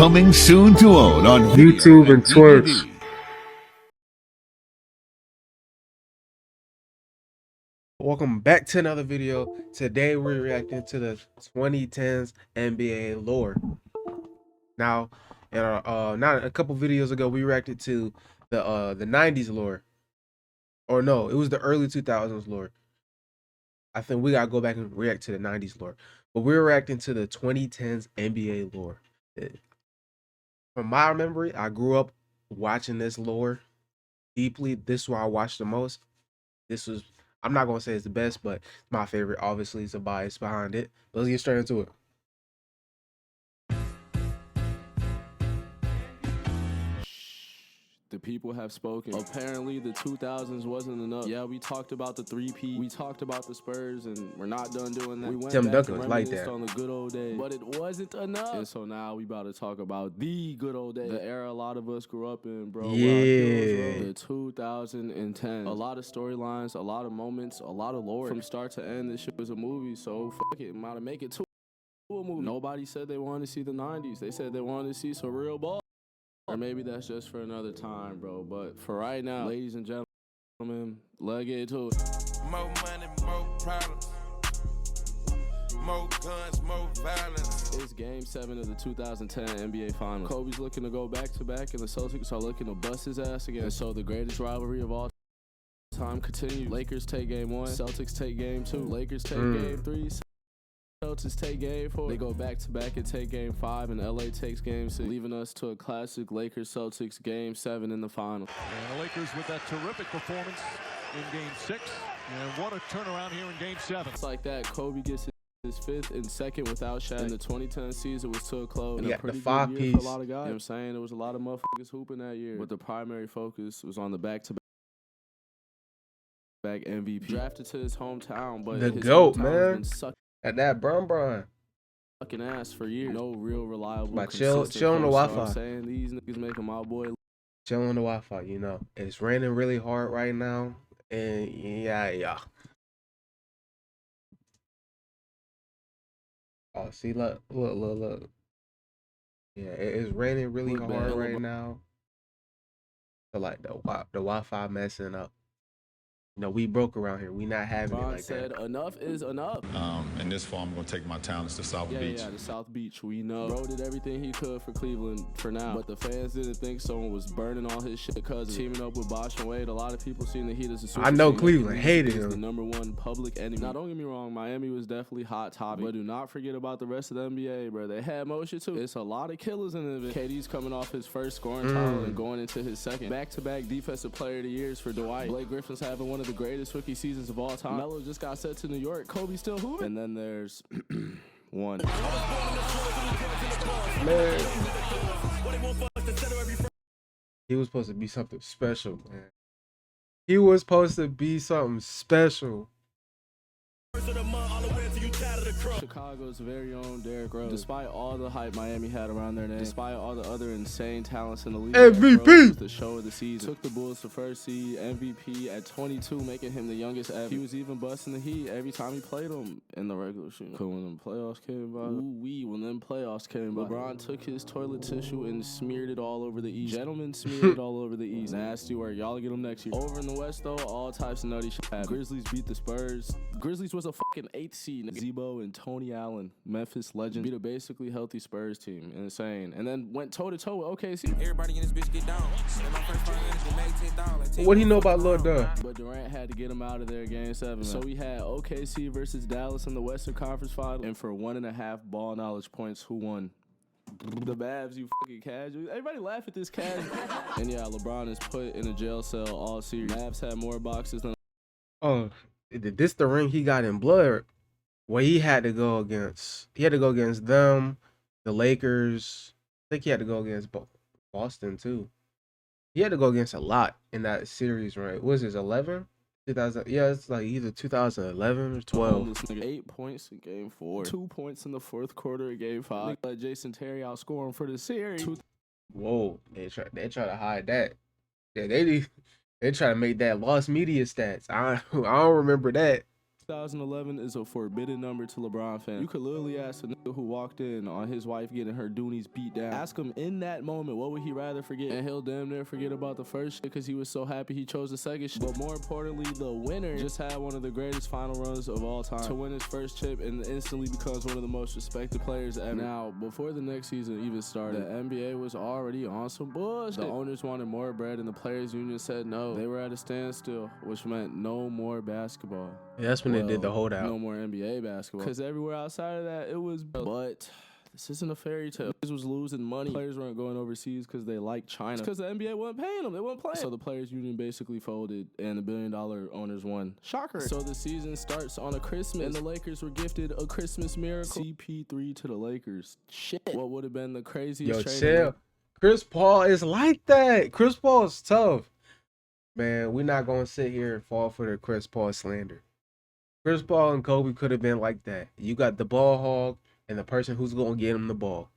Coming soon to own on YouTube and Twitch. Welcome back to another video. Today we're reacting to the 2010s NBA lore. Now, in our not a couple videos ago, we reacted to the 90s lore. Or no, it was the early 2000s lore. I think we gotta go back and react to the 90s lore. But we're reacting to the 2010s NBA lore. From my memory, I grew up watching this lore deeply. This is what I watched the most. This was, I'm not gonna say it's the best, but my favorite. Obviously, it's a bias behind it. Let's get straight into it. The people have spoken. Apparently, the 2000s wasn't enough. Yeah, we talked about the 3P. We talked about the Spurs, and we're not done doing that. We went Tim back Duncan and was like reminisced that. on the good old days, but it wasn't enough. And so now we about to talk about the good old days, the era a lot of us grew up in, bro. Yeah. The 2010. A lot of storylines, a lot of moments, a lot of lore. From start to end, this shit was a movie, so fuck it, I'm about to make it to a movie. Nobody said they wanted to see the 90s. They said they wanted to see some real ball. Or maybe that's just for another time, bro. But for right now, ladies and gentlemen, let's get to it. More money, more problems. More guns, more violence. It's game 7 of the 2010 NBA Finals. Kobe's looking to go back-to-back, and the Celtics are looking to bust his ass again. And so the greatest rivalry of all time continues. Lakers take game 1, Celtics take game 2. Lakers take game 3, Celtics take game 4. They go back-to-back and take game 5, and LA takes game 6, leaving us to a classic Lakers-Celtics game 7 in the final. And the Lakers with that terrific performance in game 6, and what a turnaround here in game 7. It's like that, Kobe gets his 5th and 2nd without Shaq. And the 2010 season was to a close. And Yeah, a pretty the 5 good year piece. for a lot of guys. You know what I'm saying? There was a lot of motherfuckers hooping that year. But the primary focus was on the back-to-back MVP. Drafted to his hometown, but The his GOAT, hometown man. has been At that Bron. sucking ass for years. No real reliable, But chill consistent on the host. So Wi-Fi. I'm saying these niggas making my boy Chill on the Wi-Fi, you know. It's raining really hard right now. And yeah. Oh, see, look. Yeah, it's raining really Look hard bad. right now. So like the Wi-Fi messing up. You know, we broke around here. We not having it Ron like said, that. enough is enough. In this fall, I'm going to take my talents to South Beach. Yeah, the South Beach, we know. Bro did everything he could for Cleveland for now, but the fans didn't think someone was burning all his shit because teaming up with Bosh and Wade. A lot of people seen the Heat as a super I know team. Cleveland hated He's him. the #1 public enemy. Now, don't get me wrong, Miami was definitely hot topic, but do not forget about the rest of the NBA, bro. They had motion too. It's a lot of killers in it. KD's coming off his first scoring title and going into his second. Back-to-back defensive player of the years for Dwight. Blake Griffin's having one of the greatest rookie seasons of all time. Melo just got sent to New York. Kobe still hooping. And then there's one. Man. He was supposed to be something special, man. He was supposed to be something special. Chicago's very own Derrick Rose. Despite all the hype Miami had around their name, despite all the other insane talents in the league, MVP! Derrick Rose was the show of the season. Took the Bulls to first seed, MVP at 22, making him the youngest ever. He was even busting the Heat every time he played them in the regular season. When them playoffs came by, when them playoffs came by, LeBron took his toilet tissue and smeared it all over the East. Gentlemen smeared it all over the East. Nasty work. Y'all get them next year. Over in the West, though, all types of nutty shit happened. Grizzlies beat the Spurs. Grizzlies was a fucking 8th seed. Zebo and Tony Allen, Memphis legend, beat a basically healthy Spurs team. Insane. And then went toe-to-toe with OKC. Everybody in this bitch get down. And my first 5 minutes, we made 10,000. What do you know about Lil Duh? But Durant had to get him out of there game 7. So we had OKC versus Dallas in the Western Conference Final. And for 1.5 ball knowledge points, who won? The Mavs, you fucking casual. Everybody laugh at this casual. And yeah, LeBron is put in a jail cell all series. Mavs had more boxes than... Oh, this the ring he got in blood. Well, he had to go against them, the Lakers. I think he had to go against Boston too. He had to go against a lot in that series, right? What was this 11? 2000? Yeah, it's like either 2011 or 12. This nigga 8 points in game 4. 2 points in the 4th quarter of game 5. Let Jason Terry outscore him for the series. Whoa, they try to hide that. Yeah, they try to make that lost media stats. I don't remember that. 2011 is a forbidden number to LeBron fans. You could literally ask a nigga who walked in on his wife getting her doonies beat down. Ask him in that moment, what would he rather forget? And he'll damn near forget about the first shit because he was so happy he chose the second shit. But more importantly, the winner just had one of the greatest final runs of all time to win his first chip and instantly becomes one of the most respected players ever. Now, before the next season even started, the NBA was already on some bullshit. The owners wanted more bread and the players union said no. They were at a standstill, which meant no more basketball. Yeah, that's when they did the holdout. No more NBA basketball. Because everywhere outside of that, it was. But this isn't a fairy tale. This was losing money. Players weren't going overseas because they liked China. Because the NBA wasn't paying them. They weren't playing. So the players union basically folded and the $1 billion owners won. Shocker. So the season starts on a Christmas and the Lakers were gifted a Christmas miracle. CP3 to the Lakers. Shit. What would have been the craziest trade? Chill. Chris Paul is like that. Chris Paul is tough. Man, we're not going to sit here and fall for the Chris Paul slander. Chris Paul and Kobe could have been like that. You got the ball hog and the person who's going to get him the ball.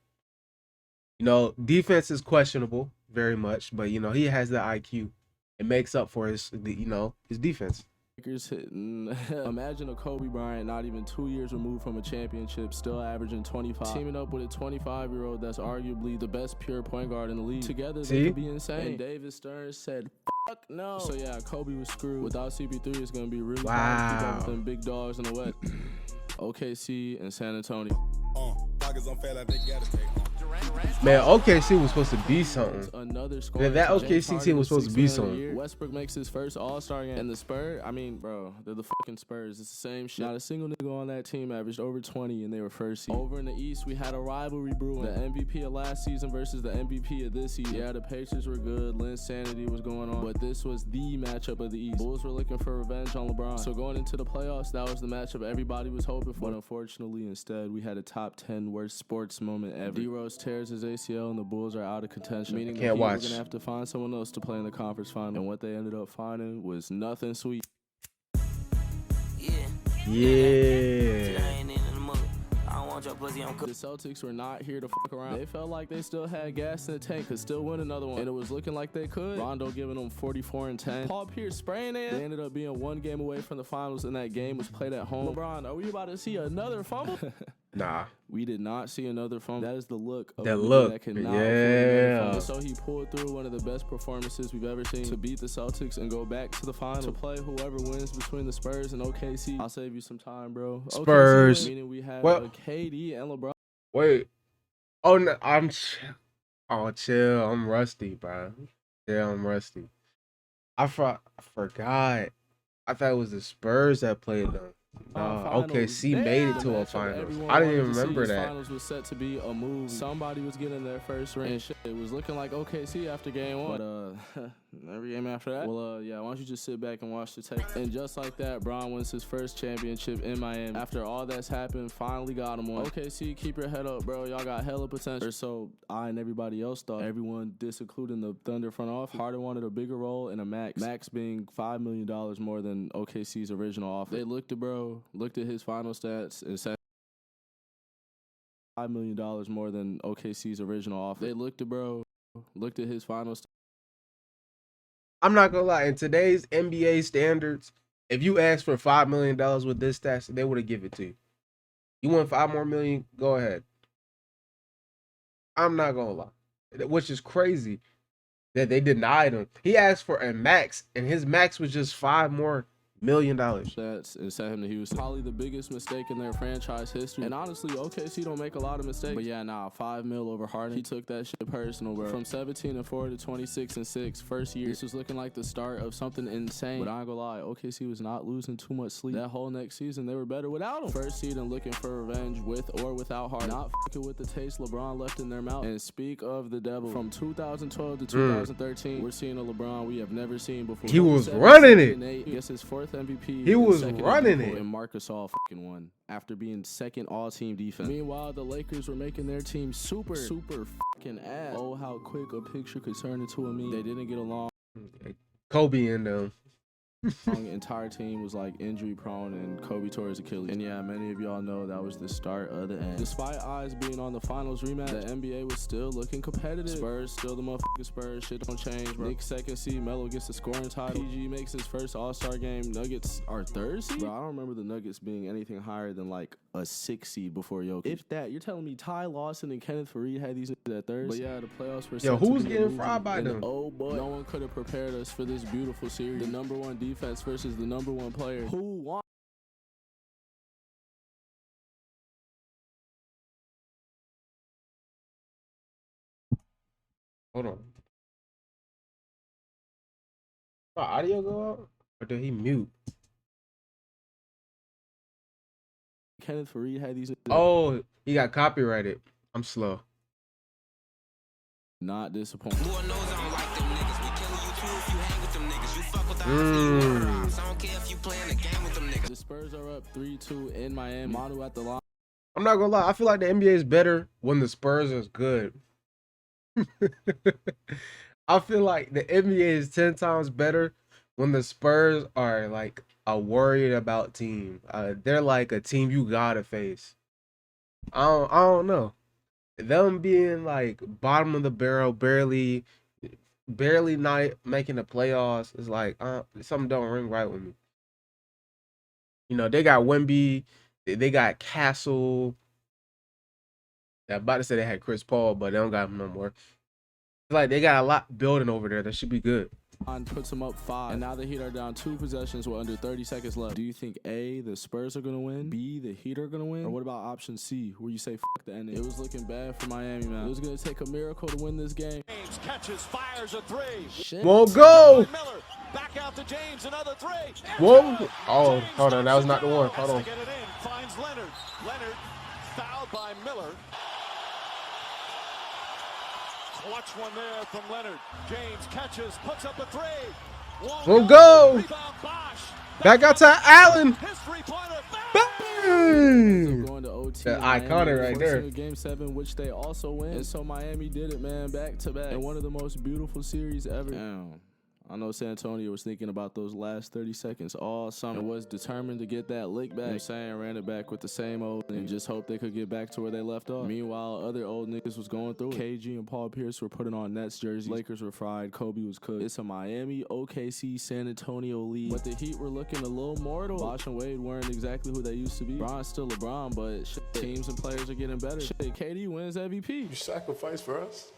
You know, defense is questionable very much, but, you know, he has the IQ. It makes up for his defense. Lakers hitting. Imagine a Kobe Bryant not even 2 years removed from a championship, still averaging 25, teaming up with a 25-year-old that's arguably the best pure point guard in the league. Together, they could be insane. And David Stern said, "Fuck no." So yeah, Kobe was screwed. Without CP3, it's gonna be really hard to keep up with them big dogs in the West. OKC and San Antonio. Man, OKC was supposed to be something. Another That OKC team was supposed to be something. Westbrook makes his first All-Star game. And the Spurs, I mean, bro, they're the fucking Spurs. It's the same shit. Not a single nigga on that team averaged over 20, and they were first seed. Over in the East, we had a rivalry brewing. The MVP of last season versus the MVP of this season. Yeah, the Pacers were good. Linsanity was going on. But this was the matchup of the East. Bulls were looking for revenge on LeBron. So going into the playoffs, that was the matchup everybody was hoping for. But unfortunately, instead, we had a top 10 worst sports moment ever. D-Rose tears his ACL and the Bulls are out of contention. Meaning we're going to have to find someone else to play in the conference final. And what they ended up finding was nothing sweet. Yeah. The Celtics were not here to fuck around. They felt like they still had gas in the tank, could still win another one. And it was looking like they could. Rondo giving them 44 and 10. Paul Pierce spraying it. They ended up being one game away from the finals, and that game was played at home. LeBron, are we about to see another fumble? Nah. We did not see another fumble. That is the look of that look. That cannot yeah. So he pulled through one of the best performances we've ever seen to beat the Celtics and go back to the final to play whoever wins between the Spurs and OKC. I'll save you some time, bro. Spurs. OKC, meaning we have KD and LeBron. Wait. Oh no, chill. I'm rusty, bro. Yeah, I'm rusty. I forgot. I thought it was the Spurs that played them. OKC made it to a finals. I didn't even remember that. Finals was set to be a move. Somebody was getting their first ring. It was looking like OKC after game one. But every game after that. Well, yeah. Why don't you just sit back and watch the tape? And just like that, Bron wins his first championship in Miami. After all that's happened, finally got him one. OKC, keep your head up, bro. Y'all got hella potential. Or so I and everybody else thought. Everyone, including the Thunder front office, Harden wanted a bigger role and a max. Max being $5 million more than OKC's original offer. They looked at his final stats and said $5 million more than OKC's original offer. They looked at his final stats. I'm not gonna lie, in today's NBA standards, if you ask for $5 million with this stats, they would have given it to you. You want $5 million more? Go ahead. I'm not gonna lie, which is crazy that they denied him. He asked for a max, and his max was just $5 more million. That's and set him to Houston. Probably the biggest mistake in their franchise history. And honestly, OKC don't make a lot of mistakes. But yeah, $5 million over Harden. He took that shit personal, bro. From 17-4 to 26-6, first year. This was looking like the start of something insane. But I ain't gonna lie, OKC was not losing too much sleep. That whole next season, they were better without him. First seed and looking for revenge with or without Harden. Not fucking with the taste LeBron left in their mouth. And speak of the devil, from 2012 to 2013, we're seeing a LeBron we have never seen before. He was running it. Gets his fourth MVP. He was running it. And Marcus all fucking won after being second all-team defense. Meanwhile, the Lakers were making their team super fucking ass. Oh, how quick a picture could turn into a meme. They didn't get along. Kobe and them. Entire team was like injury prone and Kobe tore his Achilles. And yeah, many of y'all know that was the start of the end. Despite eyes being on the finals rematch, the NBA was still looking competitive. Spurs still the motherfucking Spurs. Shit don't change, bro. Knicks second seed, Melo gets the scoring title. PG makes his first All-Star game. Nuggets are third seed? Bro, I don't remember the Nuggets being anything higher than like a 6 seed before Jokic. If that, you're telling me Ty Lawson and Kenneth Faried had these niggas at third? But yeah, the playoffs were Yo, who's getting fried by them? Oh boy, no one could have prepared us for this beautiful series. The number one defense versus the number one player. Who won? Hold on. My audio go out? Or did he mute? Kenneth Faried had these. Oh, he got copyrighted. I'm slow. Not disappointed. Lord knows I don't like them niggas. We killing you too if you hang with them niggas. You fuck with us, I don't care if you playing the game with them niggas. The Spurs are up 3-2 in Miami. Manu at the line. I'm not gonna lie. I feel like the NBA is better when the Spurs is good. I feel like the NBA is 10 times better when the Spurs are like a worried about team. They're like a team you gotta face. I don't know. Them being like bottom of the barrel, barely not making the playoffs is like something don't ring right with me. You know, they got Wemby, they got Castle. I'm about to say they had Chris Paul, but they don't got him no more. It's like they got a lot building over there that should be good. Puts them up 5, and now the Heat are down 2 possessions with under 30 seconds left. Do you think A, the Spurs are gonna win, B, the Heat are gonna win, or what about option C, where you say fuck the ending? It was looking bad for Miami, man. It was gonna take a miracle to win this game. James catches, fires a 3. Shit. Won't go. Miller back out to James, another 3. Whoa! Oh, hold on, that was not the one. Hold on. Get it in, finds Leonard. Leonard fouled by Miller. Clutch one there from Leonard. James catches, puts up a 3. Won't go. Rebound, Bosh. Back out to Allen. His three-pointer. Bang! Going to OT. That iconic right there. Game 7, which they also win. And so Miami did it, man, back to back. And one of the most beautiful series ever. Damn. I know San Antonio was thinking about those last 30 seconds all summer and was determined to get that lick back. You know what I'm saying? Ran it back with the same old and just hoped they could get back to where they left off. Meanwhile, other old niggas was going through it. KG and Paul Pierce were putting on Nets jerseys. Lakers were fried. Kobe was cooked. It's a Miami, OKC, San Antonio league. But the Heat were looking a little mortal. Bosh and Wade weren't exactly who they used to be. LeBron's still LeBron, but shit, teams and players are getting better. Shit, KD wins MVP. You sacrificed for us.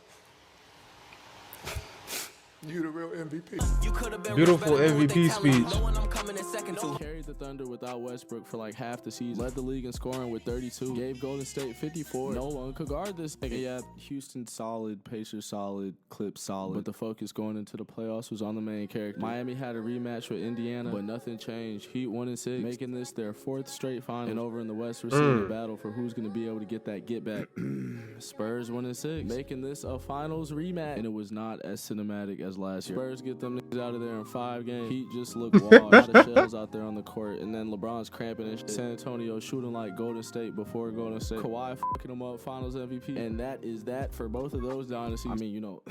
You the real MVP. Beautiful MVP speech. Carried the Thunder without Westbrook for like half the season. Led the league in scoring with 32. Gave Golden State 54. No one could guard this nigga. Yeah, Houston solid, Pacers solid, Clips solid. But the focus going into the playoffs was on the main character. Miami had a rematch with Indiana, but nothing changed. Heat 1-6, making this their 4th straight final. And over in the West, we're seeing a battle for who's going to be able to get that get back. Spurs 1-6, making this a finals rematch. And it was not as cinematic as last year. Spurs get them niggas out of there in 5 games. Heat just look wild. A lot of shells out there on the court, and then LeBron's cramping and shit. San Antonio shooting like Golden State before Golden State. Kawhi fucking them up, Finals MVP, and that is that for both of those dynasties. I mean, you know,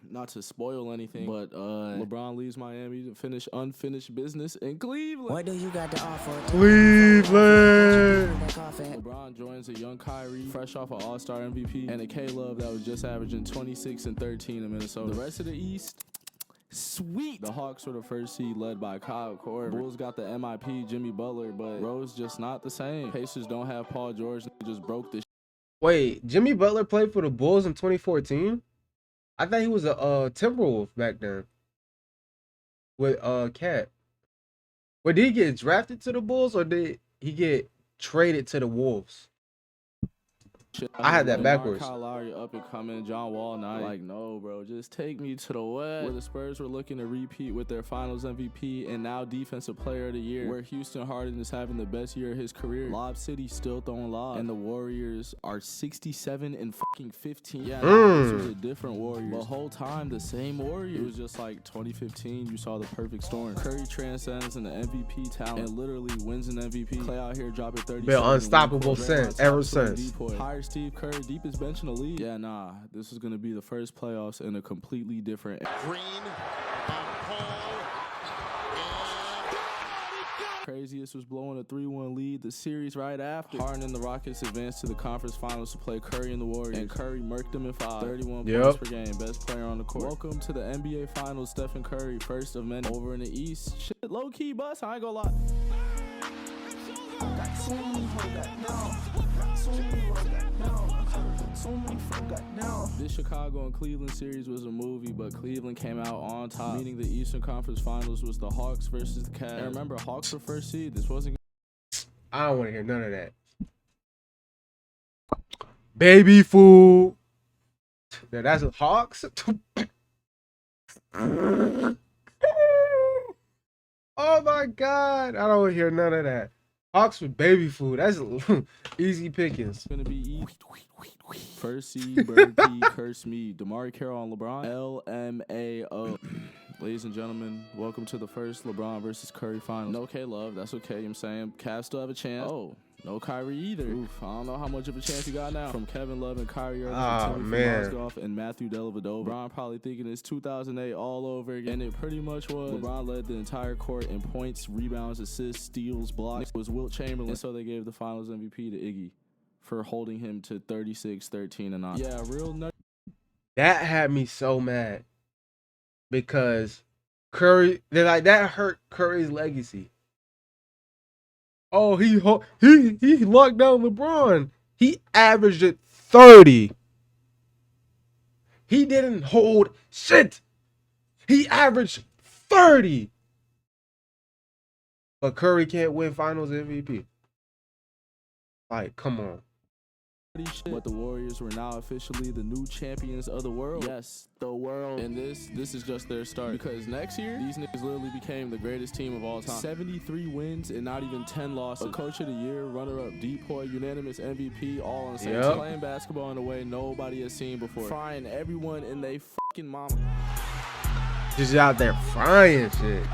not to spoil anything, but LeBron leaves Miami to finish unfinished business in Cleveland. What do you got to offer? Cleveland. LeBron joins a young Kyrie, fresh off an All-Star MVP, and a K-Love that was just averaging 26 and 13 in Minnesota. The rest of the East, sweet. The Hawks were the first seed, led by Kyle Korver. Bulls got the MIP, Jimmy Butler, but Rose just not the same. Pacers don't have Paul George. They just broke this. Wait, Jimmy Butler played for the Bulls in 2014? I thought he was a Timberwolf back then. With Cat. Wait, did he get drafted to the Bulls or did he get traded to the Wolves? I had that backwards. Kyle Lowry up and coming, John Wall night. Like, no, bro, just take me to the West. Where the Spurs were looking to repeat with their Finals MVP and now Defensive Player of the Year. Where Houston Harden is having the best year of his career. Lob City still throwing lob, and the Warriors are 67 and fucking 15. Yeah, this was a different Warriors. The whole time, the same Warriors. It was just like 2015. You saw the perfect storm. Curry transcends in the MVP talent and literally wins an MVP. Clay out here dropping 30. Been unstoppable since, ever since. Steve Kerr, deepest bench in the league. Yeah, nah, this is going to be the first playoffs in a completely different. Green on Paul. And Craziest was blowing a 3-1 lead the series right after. Harden and the Rockets advanced to the conference finals to play Curry and the Warriors. And Curry murked them in 5. 31 points per game. Best player on the court. Welcome to the NBA Finals. Stephen Curry, first of many. Over in the East. Shit, low-key bust. I ain't gonna lie. This Chicago and Cleveland series was a movie, but Cleveland came out on top, meaning the Eastern Conference Finals was the Hawks versus the Cavs. And remember, Hawks were first seed. This wasn't. I don't want to hear none of that. Baby food. Now that's a Hawks. Oh my God. I don't want to hear none of that. Hawks with baby food. That's easy pickings. Gonna be easy. First seed, Bird P, curse me. DeMar Carroll and LeBron. LMAO. Ladies and gentlemen, welcome to the first LeBron versus Curry finals. No K-Love, that's okay, you know what I'm saying? Cavs still have a chance. Oh, no Kyrie either. Oof, I don't know how much of a chance you got now. From Kevin Love and Kyrie Irving, and Matthew Dellavedova. LeBron probably thinking it's 2008 all over again. And it pretty much was. LeBron led the entire court in points, rebounds, assists, steals, blocks. It was Wilt Chamberlain, and so they gave the finals MVP to Iggy for holding him to 36, 13, and 9. Yeah, real nut. That had me so mad because Curry, that hurt Curry's legacy. Oh, he locked down LeBron. He averaged it 30. He didn't hold shit. He averaged 30. But Curry can't win Finals MVP. Like, come on. But the Warriors were now officially the new champions of the world. Yes, the world. And this is just their start. Because next year, these niggas literally became the greatest team of all time. 73 wins and not even 10 losses. A coach of the year, runner-up, depoy, unanimous MVP, all on the same team. Playing basketball in a way nobody has seen before. Frying everyone in they fucking mama. Just out there frying shit.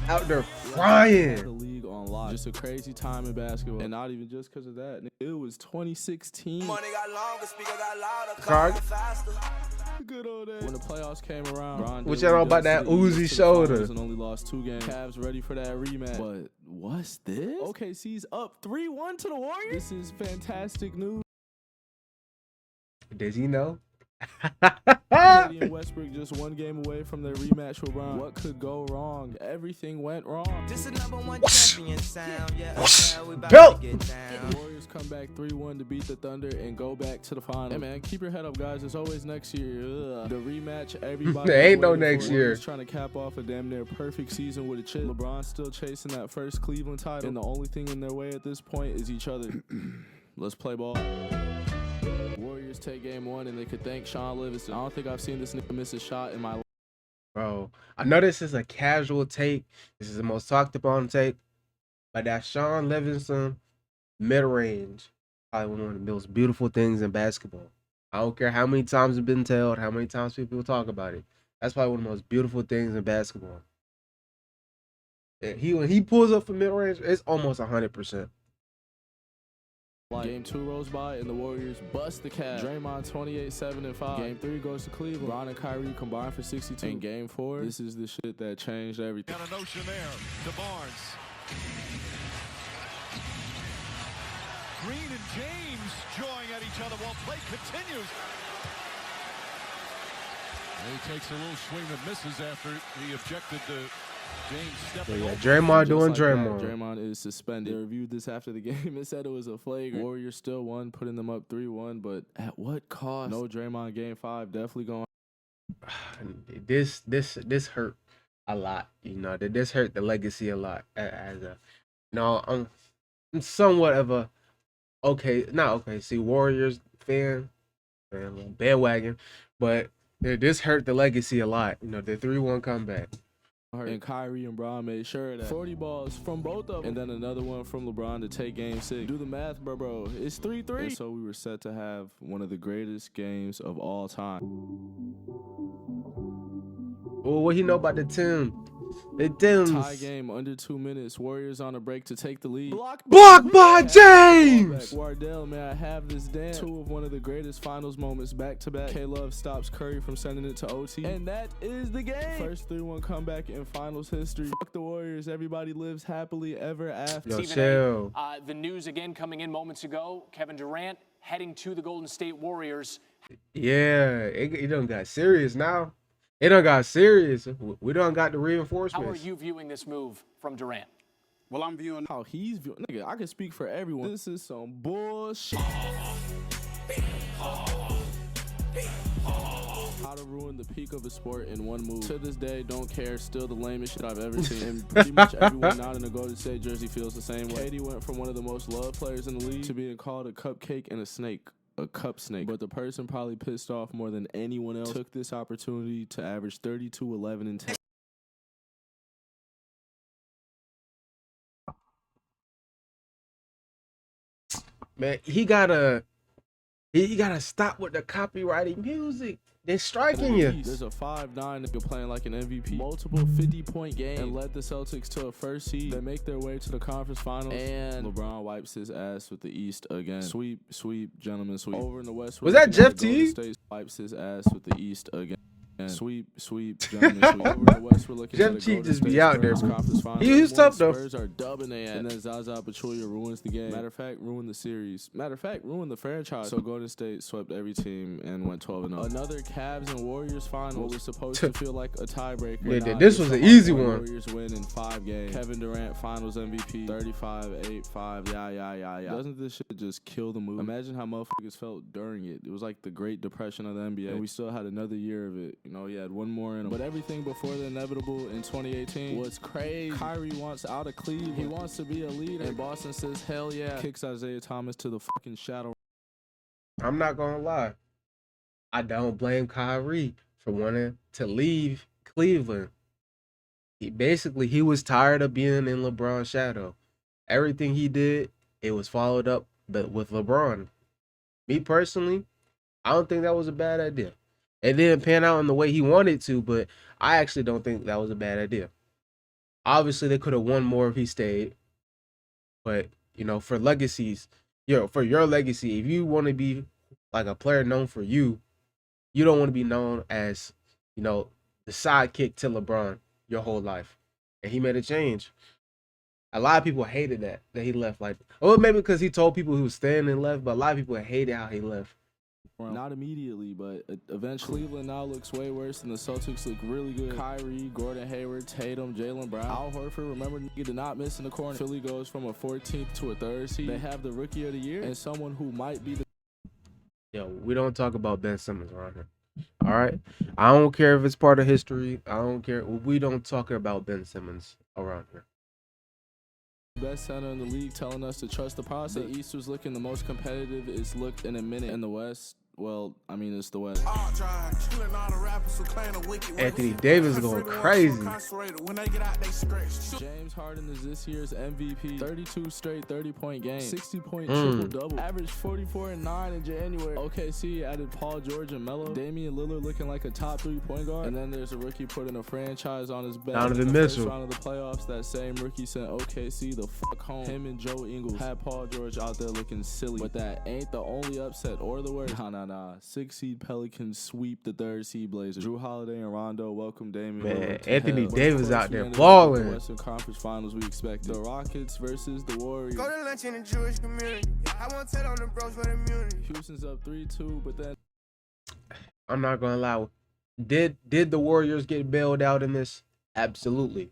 Out there frying. The league on lock. Just a crazy time in basketball. And not even just because of that. It was 2016. Money got longer, speaker got louder, Card. faster. Good old days. When the playoffs came around, what y'all know about that Uzi shoulder? And only lost 2 games. Cavs ready for that rematch. But what's this? OKC's up 3-1 to the Warriors. This is fantastic news. Did he know? KD and Westbrook just 1 game away from their rematch with Ron. What could go wrong? Everything went wrong. This is #1 champion sound. Yeah, we about Go. to get down. The Warriors come back 3-1 to beat the Thunder and go back to the finals. Hey man, keep your head up, guys. It's always next year. The rematch, everybody. There ain't no next year. Trying to cap off a damn near perfect season with a chip. LeBron still chasing that first Cleveland title, and the only thing in their way at this point is each other. Let's play ball. Warriors take game 1 and they could thank Sean Livingston. I don't think I've seen this nigga miss a shot in my life. Bro, I know this is a casual take. This is the most talked upon take. But that Sean Livingston mid-range, probably one of the most beautiful things in basketball. I don't care how many times it's been told, how many times people talk about it. That's probably one of the most beautiful things in basketball. When he pulls up for mid-range, it's almost 100%. Game 2 rolls by and the Warriors bust the Cavs. Draymond 28, 7, and 5. Game 3 goes to Cleveland. Ron and Kyrie combined for 62. In Game 4, this is the shit that changed everything. Got a notion there to Barnes. Green and James jawing at each other while play continues. And he takes a little swing that misses after he objected to James stepping over. Draymond doing Like Draymond. Draymond is suspended. They reviewed this after the game and said it was a flagrant. Warriors still won, putting them up 3-1, but at what cost? No Draymond Game 5, definitely going. This hurt a lot. You know, this hurt the legacy a lot. I'm somewhat of a see Warriors fan, bandwagon, but this hurt the legacy a lot. You know, the 3-1 comeback. And Kyrie and Bron made sure of that. 40 balls from both of them. And then another one from LeBron to take Game 6. Do the math, bro. It's 3-3. And so we were set to have one of the greatest games of all time. Well, what you know about the team? Tie game under 2 minutes. Warriors on a break to take the lead. Blocked by James. Wardell, may I have this dance? Two of one of the greatest finals moments back to back. K-Love stops Curry from sending it to OT. And that is the game. First 3-1 comeback in finals history. Fuck the Warriors. Everybody lives happily ever after. Yo, chill. The news again coming in moments ago. Kevin Durant heading to the Golden State Warriors. Yeah, it done got serious now. It done got serious. We done got the reinforcements. How are you viewing this move from Durant? Well, I'm viewing how he's viewing. Nigga, I can speak for everyone. This is some bullshit. How to ruin the peak of a sport in one move. To this day, don't care. Still the lamest shit I've ever seen. And pretty much everyone not in the Golden State jersey feels the same way. KD went from one of the most loved players in the league to being called a cupcake and a snake. A cup snake. But the person probably pissed off more than anyone else took this opportunity to average 32, 11, and 10. Man, he gotta stop with the copyrighting music. They're striking you. There's a 5'9" nigga playing like an MVP. Multiple 50-point games and led the Celtics to a first seed. They make their way to the conference finals. And LeBron wipes his ass with the East again. Sweep, gentlemen, sweep. Over in the West. Was that Jeff T? State wipes his ass with the East again. Sweep, gentlemen, sweep. Over in the West, we're looking Jeff at T the just Golden be State out there, Spurs bro. conference finals. He's tough though. Spurs are dubbing they ass. And then Zaza Pachulia ruins the game. Matter of fact, ruined the series. Matter of fact, ruined the franchise. So Golden State swept every team and went 12-0. Another Cavs and Warriors final. What was supposed to feel like a tiebreaker. Yeah, this was an easy one. Warriors win in 5 games. Kevin Durant finals MVP. 35-8-5. Yeah. Doesn't this shit just kill the move? Imagine how motherfuckers felt during it. It was like the Great Depression of the NBA. And we still had another year of it. You know, you had one more in them. But everything before the inevitable in 2018 was crazy. Kyrie wants out of Cleveland. He wants to be a leader. And Boston says, hell yeah. Kicks Isaiah Thomas to the fucking shadow. I'm not gonna lie. I don't blame Kyrie for wanting to leave Cleveland. He was tired of being in LeBron's shadow. Everything he did, it was followed up but with LeBron. Me personally, I don't think that was a bad idea. It didn't pan out in the way he wanted to, but I actually don't think that was a bad idea. Obviously, they could have won more if he stayed. But, you know, for legacies, for your legacy, if you want to be like a player known for you, you don't want to be known as, you know, the sidekick to LeBron your whole life. And he made a change. A lot of people hated that he left. Like, well, maybe because he told people he was staying and left, but a lot of people hated how he left. Not immediately, but eventually. Cleveland now looks way worse, and the Celtics look really good. Kyrie, Gordon Hayward, Tatum, Jaylen Brown, Al Horford. Remember, nigga did not miss in the corner. Philly goes from a 14th to a 3rd seed. They have the Rookie of the Year and someone who might be the. Yo, we don't talk about Ben Simmons around here. All right, I don't care if it's part of history. I don't care. We don't talk about Ben Simmons around here. Best center in the league, telling us to trust the process. The East was looking the most competitive it's looked in a minute. In the West, well, I mean, it's the West. Anthony Davis going crazy. James Harden is this year's MVP. 32 straight 30-point games. 60-point triple-double. Averaged 44 and 9 in January. OKC added Paul George and Melo. Damian Lillard looking like a top 3 point guard. And then there's a rookie putting a franchise on his back. Donovan Mitchell. Round of the playoffs, that same rookie sent OKC the fuck home. Him and Joe Ingles had Paul George out there looking silly. But that ain't the only upset or the worst. Nah. 6 seed Pelicans sweep the 3rd seed Blazers. Drew Holiday and Rondo welcome Damian. Man, Anthony Davis out there balling. The Western Conference Finals we expect. The Rockets versus the Warriors. Go to lunch in the Jewish community. I won't tell on the bros for immunity. Houston's up 3-2, but then I'm not gonna lie. Did the Warriors get bailed out in this? Absolutely.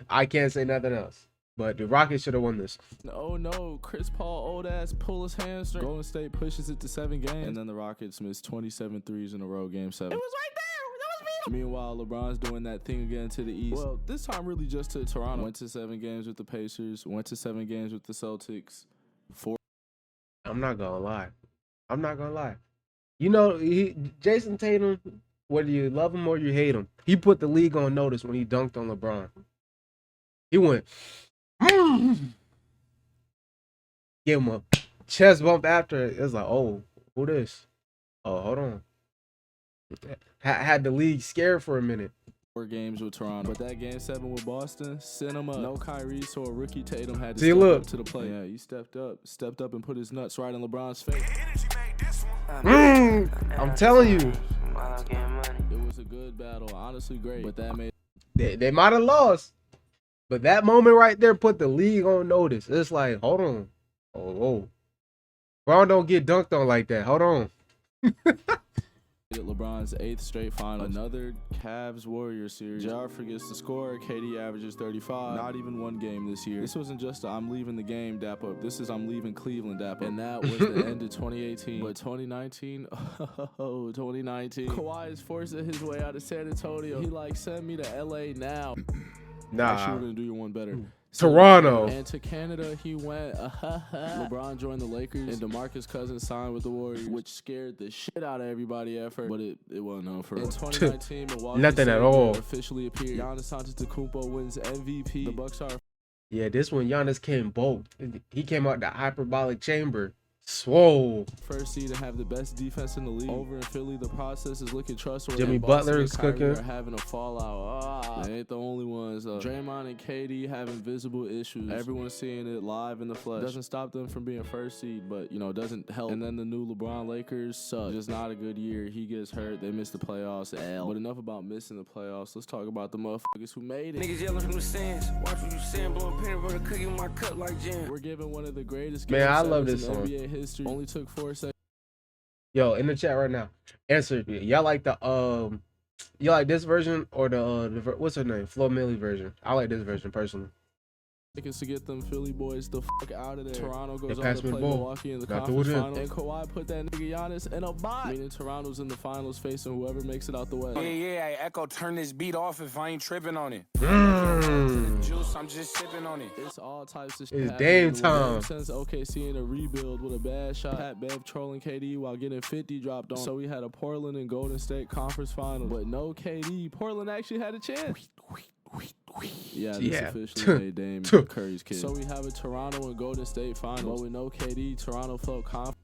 I can't say nothing else. But the Rockets should have won this. Oh no, Chris Paul old ass pull his hamstring. Golden State pushes it to 7 games. And then the Rockets missed 27 threes in a row, game 7. It was right there. That was me. Meanwhile, LeBron's doing that thing again to the East. Well, this time really just to Toronto. Went to 7 games with the Pacers. Went to 7 games with the Celtics. 4. I'm not gonna lie. You know, Jason Tatum, whether you love him or you hate him, he put the league on notice when he dunked on LeBron. He went, give him a chest bump after it. It was like, oh, who this? Oh, hold on. Had the league scared for a minute. 4 games with Toronto. But that game 7 with Boston, sent him up. No Kyrie, so a rookie Tatum had to See, step look. up to the plate. Yeah, he stepped up and put his nuts right in LeBron's face. I'm telling you, It was a good battle, honestly great. But that made they might have lost, but that moment right there put the league on notice. It's like, hold on, oh, Brown don't get dunked on like that. Hold on. LeBron's 8th straight finals. Another Cavs-Warriors series. JR forgets to score. KD averages 35. Not even one game this year. This wasn't just a I'm leaving the game dap up. This is I'm leaving Cleveland dap up. And that was the end of 2018. But 2019, oh, 2019. Kawhi is forcing his way out of San Antonio. He like, send me to LA now. Nah. Actually, we're gonna do you one better. Toronto. And to Canada he went. LeBron joined the Lakers and DeMarcus Cousins signed with the Warriors, which scared the shit out of everybody at first, but it wasn't no for. In 2019, Milwaukee Nothing at all. Officially appeared. Giannis Antetokounmpo wins MVP. The Bucks are. Yeah, this one Giannis came both. He came out the hyperbolic chamber. Swole. First seed to have the best defense in the league. Over in Philly, the process is looking trustworthy. Jimmy Butler is cooking. Are having a fallout. They ain't the only ones. Draymond and KD having visible issues. Everyone's seeing it live in the flesh. Doesn't stop them from being first seed, but you know doesn't help. And then the new LeBron Lakers suck. Just not a good year. He gets hurt. They miss the playoffs. But enough about missing the playoffs. Let's talk about the motherfuckers who made it. Niggas yelling from the stands. Watch what you saying, blowing peanut butter cookie in my cup like jam. We're giving one of the greatest Man, game I love sevens this in song. NBA history. Only took 4 seconds. Yo, in the chat right now, answer. Y'all like the you like this version or the what's her name? Flo Milli version? I like this version personally. To get them Philly boys the fuck out of there. Toronto goes on passed to me play the ball. Milwaukee in the Got conference through it in. final. And Kawhi put that nigga Giannis in a box. Meaning Toronto's in the finals facing whoever makes it out the West. Yeah, hey, Echo, turn this beat off if I ain't tripping on it. Juice, I'm just sipping on it. It's all types of shit. It's happening Dame in the time. league. Since OKC in a rebuild with a bad shot. Pat Bev trolling KD while getting 50 dropped on. So we had a Portland and Golden State conference final. But no KD. Portland actually had a chance. Yeah, this Yeah. officially made Dame Curry's kid. So we have a Toronto and Golden State final. But with no KD, Toronto felt confident.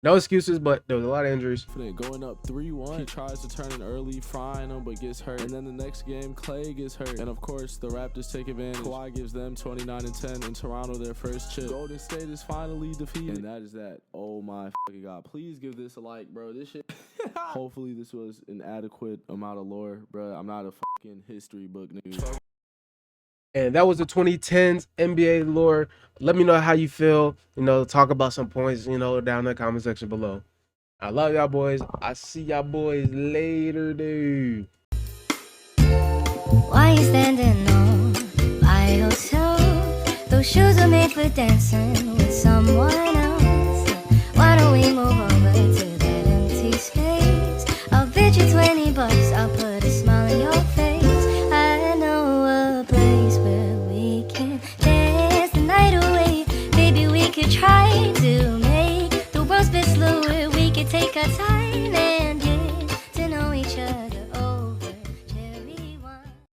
No excuses, but there was a lot of injuries. Going up 3-1. He tries to turn it early, frying him, but gets hurt. And then the next game, Clay gets hurt. And of course, the Raptors take advantage. Kawhi gives them 29-10, and Toronto their first chip. Golden State is finally defeated. And that is that. Oh my fucking God. Please give this a like, bro. This shit. Hopefully this was an adequate amount of lore, bro. I'm not a fucking history book nigga. And that was the 2010s NBA lore. Let me know how you feel. You know, talk about some points, you know, down in the comment section below. I love y'all boys. I see y'all boys later, dude. Why you standing all by yourself? Those shoes are made for dancing with someone else. Why don't we move on?